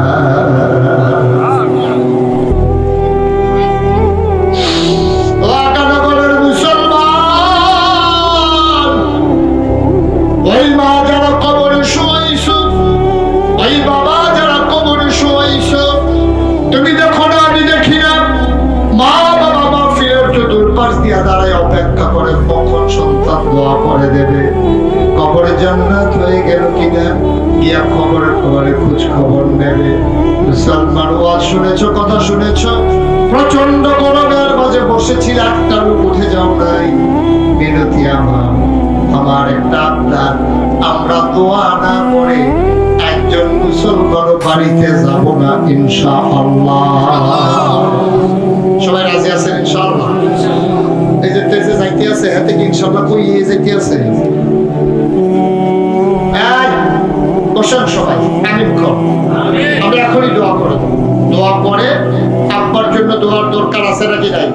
Speaker 1: অপেক্ষা করে কখন সন্তান দোয়া করে দেবে, কবরে জান্নাত হয়ে গেল কিনা, গিয়া খবরে খবরে খোঁজ খবর নেবে। মুসলমান, ওয়াজ শুনেছো, কথা শুনেছো, প্রচন্ড গরমের মাঝে বসেছিল, একটা লোক উঠে যাও নাই। বিনতি আমার একটা আবদার, আমরা দোয়া না করে একজন মুসলমান বাড়িতে যাব না ইনশাআল্লাহ। সবাই রাজি আছেন ইনশাআল্লাহ? এই যে তেজে যাইতে আছে, হাতে কি ইনশাআল্লাহ কই যাইতে আছে? এই বসেন সবাই, আমিন কর। আমরা এখনই দোয়া করে দেব। দোয়া করে আব্বার জন্য দোয়ার দরকার আছে নাকি নাই?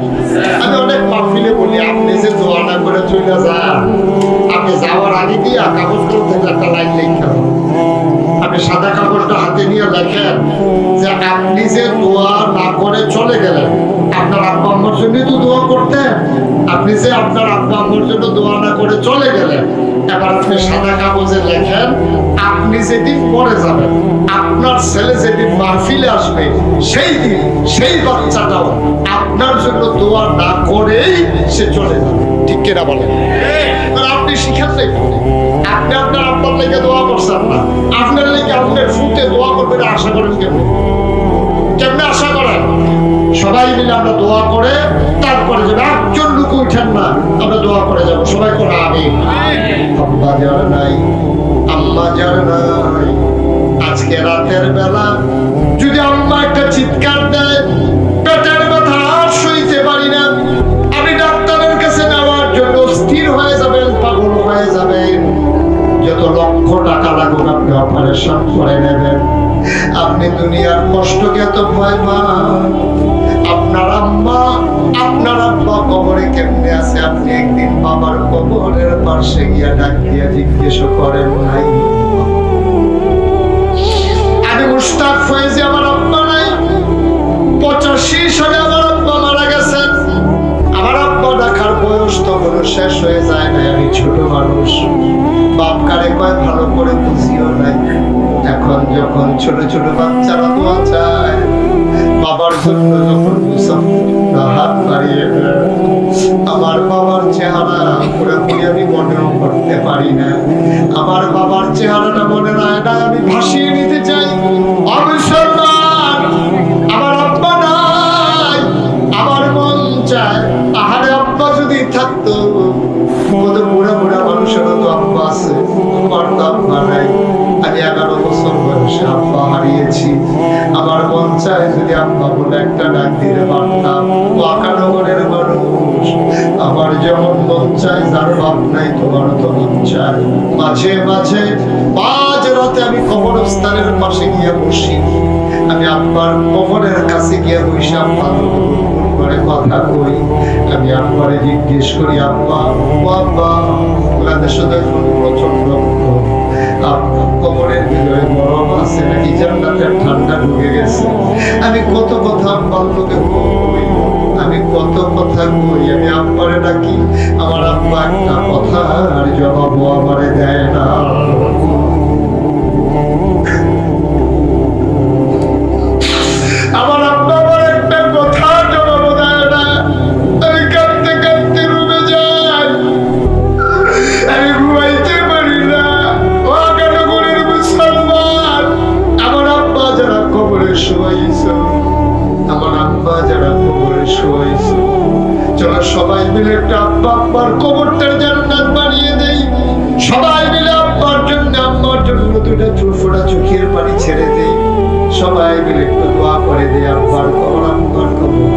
Speaker 1: আমি অনেক মাহফিলে বলি, আপনি যে দোয়া না করে চলে যান, আপনি যাওয়ার আগে দিয়া কাগজগুলো থেকে একটা লাইন লিখতে হবে। আপনি সাদা কাগজটা হাতে নিয়ে লেখেন যে আপনি যে দোয়া না করে চলে গেলেন, আপনার আব্বা আম্মার জন্য তো দোয়া করতেন, আপনি যে আপনার আব্বা আম্মার জন্য দোয়া না করে চলে গেলেন, এবার আপনি সাদা কাগজে লেখেন আপনি যেদিন মরে যাবেন, আপনার ছেলে যেদিন মাহফিলে আসবে, সেই দিন সেই বাচ্চাটাও আপনার জন্য দোয়া না করেই সে চলে যাবে। ঠিক কিনা বলেন? আপনি শিখেন নাই, আপনি আপনার আব্বার লেগে দোয়া করছেন না, আপনার লেগে আপনার ফুটে দোয়া করবেন, আশা করেন কেমনে? কেমনে আশা করেন? সবাই মিলে আমরা দোয়া করে তারপরে যাবো। একজন লোক উঠেন না, আমরা দোয়া করে যাবো। সবাই করে আমিন। আব্বা যার নাই, আম্মা যার নাই, আজকে আজকে রাতের বেলা যদি আম্মা একটা চিৎকার দেয়, পেটের ব্যথা আর সইতে পারি না, আমি ডাক্তারের কাছে নেওয়ার জন্য স্থির হয়ে যাবেন, পাগল হয়ে যাবেন, যত লক্ষ টাকা লাগুক আপনি অপারেশন করে নেবেন। আপনি দুনিয়ার কষ্টকে এত ভয় পান, আপনার আম্মা আপনার আব্বা কবরে কেমনে আছে আপনি একদিন বাবার কবরের পাশে গিয়া ডাক দিয়া জিজ্ঞেস করেন নাই? আমি মুশতাক ফয়েজি, আমার আব্বা নাই, 85 সালে আমার আব্বা মারা গেছেন। আমার আব্বা ডাকার বয়স তখন শেষ হয়ে যায় নাই, আমি ছোট মানুষ, বাপ কারে কয় ভালো করে বুঝিও নাই। এখন যখন ছোট ছোট বাচ্চারা দোয়া চায় বাবার জন্য, যখন হাত বাড়িয়ে আমার বাবার চেহারা পুরোপুরি আমি মনেও করতে পারি না, আমার বাবার চেহারাটা মনে হয় না, আমি ভাসিয়ে নিতে চাই। মুসলমান, আমার আব্বা নাই, আমার মন চায় আহারে আব্বা যদি থাকতো। কত বুড়া বুড়া মানুষেরও তো আব্বা আছে, আমার তো আব্বা নাই। আমি 11 বছর বয়সে আব্বা হারিয়েছি, আমার মন চায় যদি আব্বা বলে একটা ডাক দিতে পারতাম। ওয়াকানগরের মানুষ, আমার যেমন মন চায়, যার বাপ নাই তোমার তো মন চায়। মাঝে মাঝে মাঝ রাতে আমি কবরস্থানের পাশে গিয়ে বসি, আমি আব্বার কবরের কাছে গিয়ে বসে আব্বার করে কথা কই। আমি আব্বারে জিজ্ঞেস করি, আব্বা ও আব্বা, বাংলাদেশে তো এখন প্রচন্ড কবরের ভিতরে গরম আছে নাকি জান্নাতের ঠান্ডা ঢুকে গেছে? আমি কত কথা আব্বার লোকে কই, আমি কত কথা কই, আমি আব্বারে ডাকি, আমার আব্বা একটা কথা আর জবাবও আমারে দেয় না। আমার আব্বা আমার একটা কথা জবাব দেয় না। আমি কাঁদতে কাঁদতে রুমে যাই, আমি ঘুমাইতে পারি না। ওয়াকানগরের মুসলমান, আমার আব্বা যারা কবরে শোয়াইছ, আমার আব্বা যারা কবরে শোয়াইছ, চলো সবাই মিলে একটা আব্বা আব্বার কবরটার জান্নাত বানিয়ে দেই। সবাই মিলে আব্বার জন্য আম্মার জন্য 2টা চুলফোড়া চোখের পানি ছেড়ে দেই। সবাই মিলে একটু দোয়া করে দেই আব্বার কবর, আব্বার কবর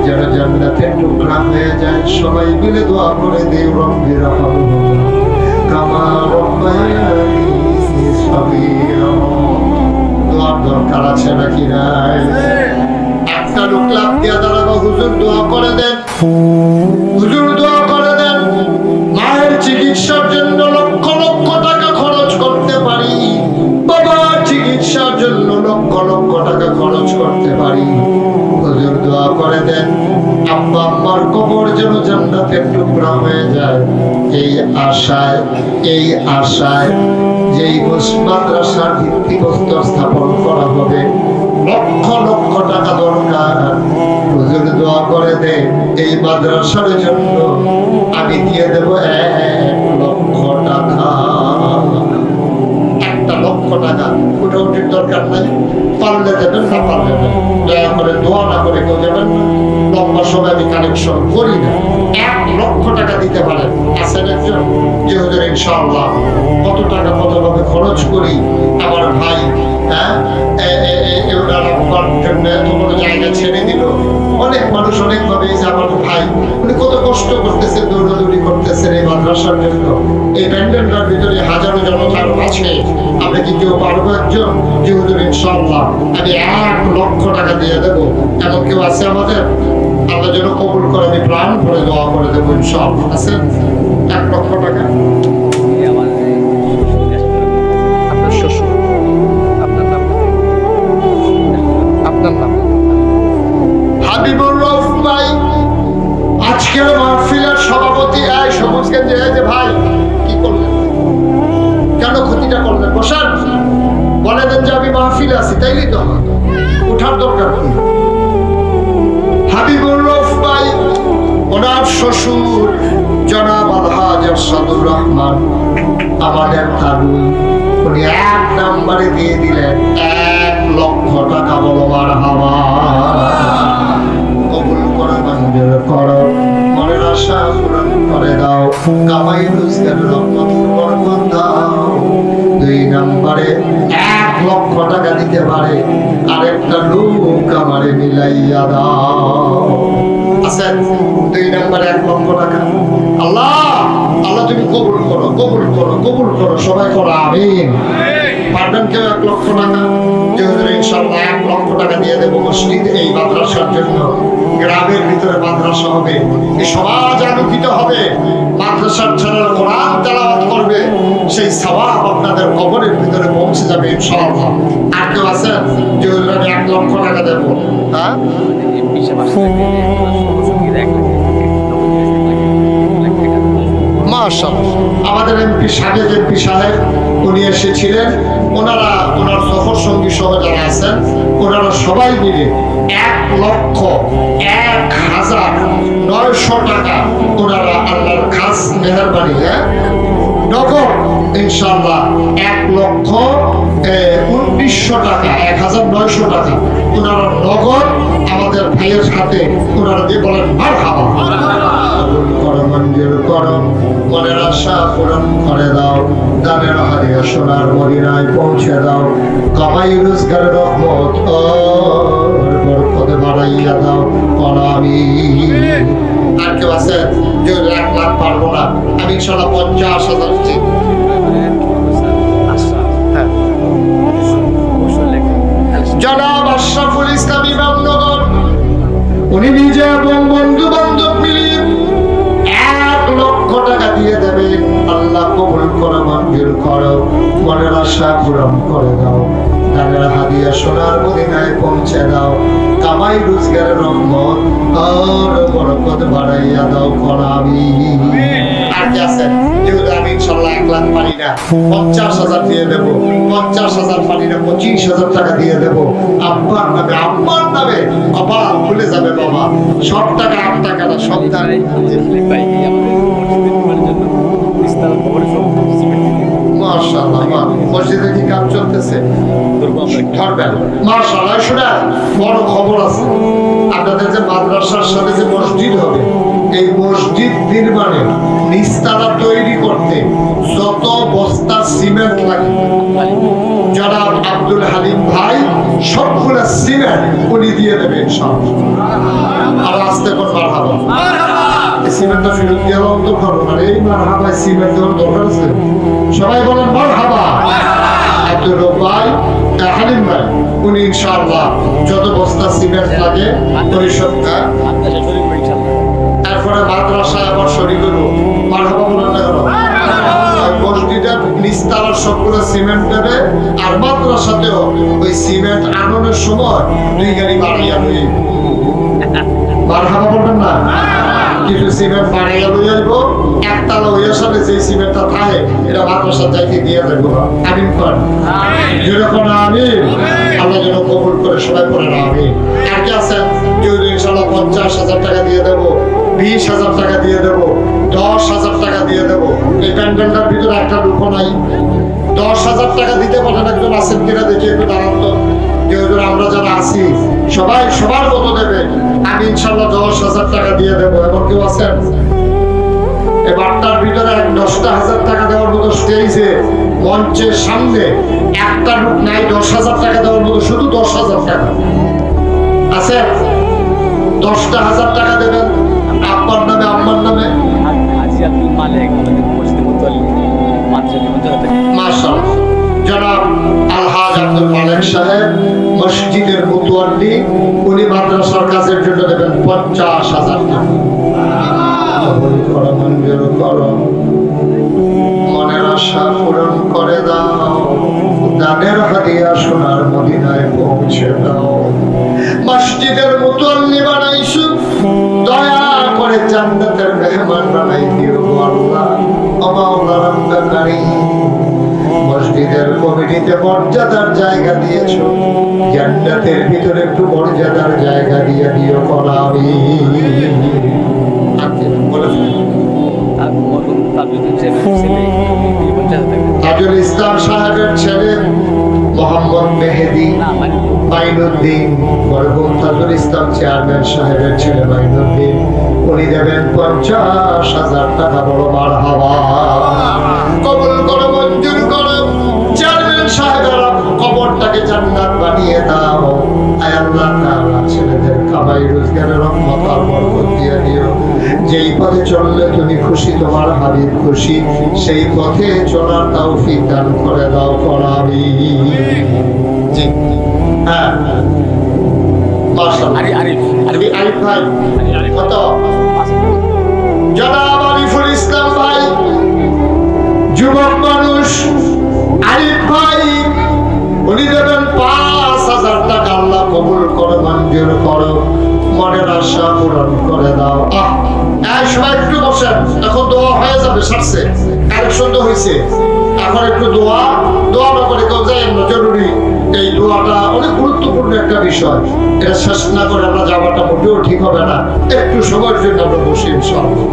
Speaker 1: যেন জান্নাতের টুকরা হয়ে যায়। সবাই মিলে দোয়া করে দেই, রব্বির রহমহুমা কামা রব্বায়ানি সগীরা। দোয়ার দরকার আছে নাকি নাই? একটা লোক লাভ দিয়া দাঁড়াবো, হুজুর দোয়া করে দেন, হুজুর দোয়া করে দেন। মায়ের চিকিৎসার জন্য লক্ষ লক্ষ টাকা খরচ করতে পারি, বাবার চিকিৎসার জন্য লক্ষ লক্ষ টাকা খরচ করতে পারি, হুজুর দোয়া করে দেন আব্বা আম্মার কবর যেন জান্নাতের টুকরা হয়ে যায়। এই আশায় যেই মাদ্রাসার ভিত্তিপ্রস্তর স্থাপন করা হবে, লক্ষ লক্ষ টাকা দরকার। হুজুর দোয়া করে দে এই মাদ্রাসার জন্য আমি দিয়ে দেব 1 লক্ষ টাকা। 1 লক্ষ টাকা উঠোটির দরকার নাই, পারলে দেবেন, না পারলে দেবেন। দয়া করে দোয়া না করে কেউ যাবেন, লম্বা সময় আমি কানেকশন করি না। 1 লক্ষ টাকা দিতে পারেন, আছেন একজন যে হুজুর ইনশাআল্লাহ কত টাকা কতভাবে খরচ করি আমার ভাই, হ্যাঁ জন্য এত বড় জায়গা ছেড়ে দিল। অনেক মানুষ অনেক ভাবে এই যে আমার ভাই উনি কত কষ্ট করতেছেন, দৌড়াদৌড়ি করতেছেন এই মাদ্রাসার জন্য। এই প্যান্ডেলটার ভিতরে হাজারো জনতার আছে, আমরা কি কেউ পারবো একজন যে হুজুর ইনশাআল্লাহ আমি 1 লক্ষ টাকা দিয়ে দেবো, এমন কেউ আছে আমাদের? আল্লাহ যেন কবুল করে, আমি প্রাণ ভরে দোয়া করে দেবো ইনশাআল্লাহ। আছেন 1 লক্ষ টাকা? হাবিবুর রউফ ভাই আজকের মাহফিলের সভাপতি। এই সবুজগঞ্জ যে ভাই কি করলেন, কেন ক্ষতিটা করলেন? বসান, বলে দেন যে আমি মাহফিলে আছি, তাইলেই তো উঠার দরকার কি? হাবিবুর রউফ ভাই, ওনার শ্বশুর জনাব আলহাজ আরশাদুর রহমান আমাদের তারুই, উনি 1 নম্বরে দিয়ে দিলেন 1 লক্ষ টাকা। বলো মারহাবা। কবুল করে মঞ্জুর করো, মনের আশা পূরণ করে দাও, কামাই রোজগার রহমত বরকত দাও। 2 নম্বরে 1 লক্ষ টাকা দিতে পারে আরেকটা লোক আমারে মিলাইয়া দাও। আচ্ছা 2 নম্বরে 1 লক্ষ টাকা। আল্লাহ আল্লাহ তুমি কবুল করো, কবুল করো, কবুল করো, সবাই করো আমিন। পারবেন কেউ 1 লক্ষ টাকা? ইনশাআল্লাহ 1 লক্ষ টাকা দিয়ে দেবো মসজিদ এই মাদ্রাসার জন্য। গ্রামের ভিতরে মাদ্রাসা হবে, এই সমাজ আলোকিত হবে, মাদ্রাসার ছেলেরা কোরআন তেলাওয়াত করবে, সেই সওয়াব আপনাদের কবরের ভিতরে পৌঁছে যাবে ইনশাআল্লাহ। আর কেউ আছেন যে আমি 1 লক্ষ টাকা দেবো? হ্যাঁ মাশাআল্লাহ। আমাদের এমপি সাবেক এমপি সাহেব উনি এসেছিলেন, ওনারা ওনার সফর সঙ্গী সহ যারা আছেন ওনারা সবাই মিলে 1,01,900 টাকা ওনারা আল্লাহর খাস মেহেরবানি নগদ ইনশাআল্লাহ 1,19,000 টাকা 1,900 টাকা ওনারা নগদ আমাদের ভাইয়ের সাথে ওনারা দিয়ে বলেন মারহাবা। মঞ্জুর করো, মনের আশা পূরণ করে দাও, দানের হারিয়ে সোনার মদিনায় পৌঁছে দাও, কামাই রোজগার রহমত বরকতে বাড়াইয়া দাও আমিন। আর কেউ আছে যে 1 লাখ পারবো না? আমি ইনশাআল্লাহ 50,000 দিচ্ছি। জনাব আশরাফুল ইসলাম ইমামনগর উনি নিজে এবং বন্ধু বান্ধব মিলিয়ে 1 লক্ষ টাকা দিয়ে দেবেন। আল্লাহ কবুল করো, মঞ্জুর করো, মনের আশা পূরণ করে দাও, দানের হাদিয়া সোনার মদিনায় পৌঁছে দাও, কামাই রোজগারের রহমত আর বরকত বাড়াইয়া দাও আমিন। আর কি আছে? যেহেতু আমি ইনশাআল্লাহ 1 লাখ পারি না, 50,000 দিয়ে দেবো, 50,000 পারি না, 25,000 টাকা দিয়ে দেবো। আব্বার নামে, আম্মার নামে কপাল খুলে যাবে বাবা। সব টাকা 8 টাকা না, সব টাকা মাশাআল্লাহ। মসজিদে কি কাজ চলতেছে? ধরবেন মাশাআল্লাহ। শোনা বড় খবর আছে, আপনাদের যে মাদ্রাসার সাথে যে মসজিদ হবে, এই মসজিদ নির্মাণে নিস্তালা তৈরি করতে যত বস্তা সিমেন্ট লাগে জনাব আব্দুল হালিম ভাই সবগুলো সিমেন্ট উনি দিয়ে দেবে ইনশাআল্লাহ। আর আসতে কোন মারহাবা, সিমেন্টটা ফেরত দিয়ে অন্ত করো না, এই মারহাবা সিমেন্ট দেওয়ার দরকার আছে? সবাই বলেন মারহাবা। আব্দুল ভাই হালিম ভাই উনি ইনশাআল্লাহ যত বস্তা সিমেন্ট লাগে পরিষদটা তারপরে মাদ্রাসায় আবার শরীর করবো মারহাবা বলেন না কেন? মসজিদের নিস্তালার সবগুলো সিমেন্ট দেবে, আর মাদ্রাসাতেও ওই সিমেন্ট আনানোর সময় 2 গাড়ি বাড়িয়ে আনবে। মারহাবা বলবেন না? কিছু সিমেন্ট বাড়িয়ে লই আসবো, একতলা ওই সাথে যে সিমেন্টটা থাকে এটা মাদ্রাসার যাইতে দিয়ে দেবো। আমিন করেন, যেরকম আমিন। আল্লাহ যেন কবুল করে, সবাই করে না আমিন। আর কি আছেন? যদি ইনশাআল্লাহ 50,000 টাকা দিয়ে দেবো, 20,000 টাকা দিয়ে দেবো, 10,000 টাকা দিয়ে দেবো। এই প্যান্ডেলটার ভিতরে একটা লুকো নাই। 10,000 টাকা দিতে পারেন একজন আছেন কিনা দেখি একটু দাঁড়ান তো। যেহেতু আমরা যারা আছি সবাই সবার মতো দেবে, আমি ইনশাআল্লাহ 10,000 টাকা দিয়ে দেবো। এমন কেউ আছেন? এই বার্তার ভিতরে 10,000 টাকা দেওয়ার মতো স্টেজে মঞ্চের সামনে একটা লোক নাই 10,000 টাকা দেওয়ার মতো, শুধু 10,000 টাকা আছে। 10,000 টাকা দেবেন আব্বার নামে, আম্মার নামে। মাশাআল্লাহ। জনাব আলহাজ আব্দুল মালিক সাহেব মসজিদের মুতওয়াল্লি, উনি মাদ্রাসার কাজের জন্য দেবেন 50,000 টাকা। মঞ্জুর করো, মনের আশা পূরণ করে দাও, দানের হাদিয়া সোনার মদিনায় পৌঁছে দাও। মসজিদের মুতওয়াল্লি বানাইছো, দয়া করে জান্নাতের মেহমান বানাই দিও আল্লাহ। মাওলা রাব্বুল কারীম, মসজিদের কমিটিতে মর্যাদার জায়গা দিয়েছো, জান্নাতের ভিতরে একটু মর্যাদার জায়গা দিয়ে দিও আমিন। তাজুল ইসলাম সাহেবের ছেলে মোহাম্মদ মেহেদি মাইনুদ্দিন, মরহুম তাজুল ইসলাম চেয়ারম্যান সাহেবের ছেলে মাইনুদ্দিন, উনি দেবেন 50,000 টাকা। বড় মারহাবা। কবুল করো, মঞ্জুর করো। চেয়ারম্যান সাহেবেরা কবর কবরটাকে জান্নাত বানিয়ে দাও। আয় আল্লাহ তাআলা ছেলেদের কামাই রোজগারের রহমত আর বরকত দিয়ে দিও। যেই পথে চললে তুমি খুশি, তোমার হাবিব খুশি, সেই পথে চলার তৌফিক দান করে দাও করাবি। জি হ্যাঁ মাশাআল্লাহ। আরিফ ভাই কত? জনাব আরিফুল ইসলাম ভাই, যুবক মানুষ আরিফ ভাই, উনি দেবেন ৫,০০০ টাকা। আল্লাহ কবুল করো, মঞ্জুর করো, মনের আশা পূরণ করে দাও। সবাই একটু বসেন, এখন দোয়া হয়ে যাবে, সারছে কালেকশন তো হয়েছে, এখন একটু দোয়া না করে কেউ যায় না, জরুরি। এই দোয়াটা অনেক গুরুত্বপূর্ণ একটা বিষয়, এটা শেষ না করে আমরা যাওয়াটা মোটেও ঠিক হবে না। একটু সময়ের জন্য আমরা বসি ইনশাআল্লাহ।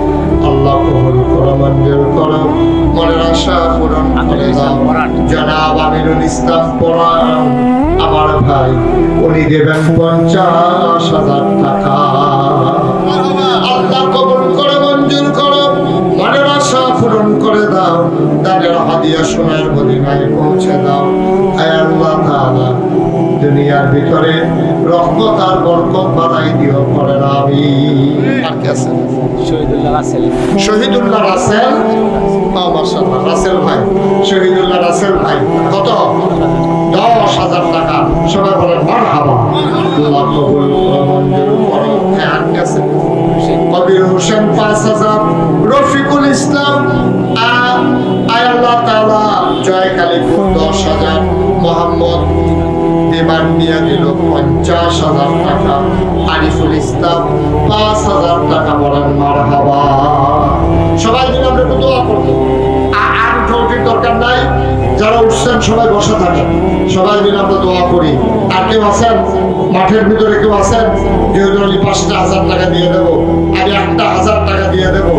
Speaker 1: আল্লাহ কবুল করো, মঞ্জুর করো, মনের আশা পূরণ করে দাও। জনাব আমিনুল ইসলাম পরাণ আমার ভাই, উনি দেবেন ৫০,০০০ টাকা। আল্লাহ কবুল করে, মঞ্জুর করো, মনের আশা পূরণ করে দাও। তাদের হাদিয়া সোনার মদিনায় পৌঁছে দাও। আয় আল্লাহ তাআলা দুনিয়ার ভিতরে রহমত আর বরকত বাড়াই দিও, পড়ে আমিন। আর কে আছেন? শহীদুল্লাহ রাসেল, মাশাআল্লাহ, রাসেল ভাই, শহীদুল্লাহ রাসেল ভাই কত? ১০,০০০ টাকা। সবাই বলেন মারহাবা। আল্লাহ কবুল করো, মঞ্জুর করো। হ্যাঁ আর কে আছেন? কবির হোসেন ৫,০০০। রফিকুল ইসলাম, আয় আল্লাহ তাআলা জয় কালীপুর ১০,০০০। মোহাম্মদ দেবান নিয়ে দিল ৫০,০০০ টাকা। আরিফুল ইসলাম ৫,০০০ টাকা। বলেন মারহাবা। সবাই মিলে আমরা একটু দোয়া করবো, আর উঠোটির দরকার নাই। যারা উঠছেন সবাই বসে থাকেন, সবাই মিলে আমরা দোয়া করি। আর কেউ আছেন মাঠের ভিতরে? কেউ আছেন? যেহেতু আমি ৫,০০০ টাকা দিয়ে দেবো, আমি ১,০০০ টাকা দিয়ে দেবো,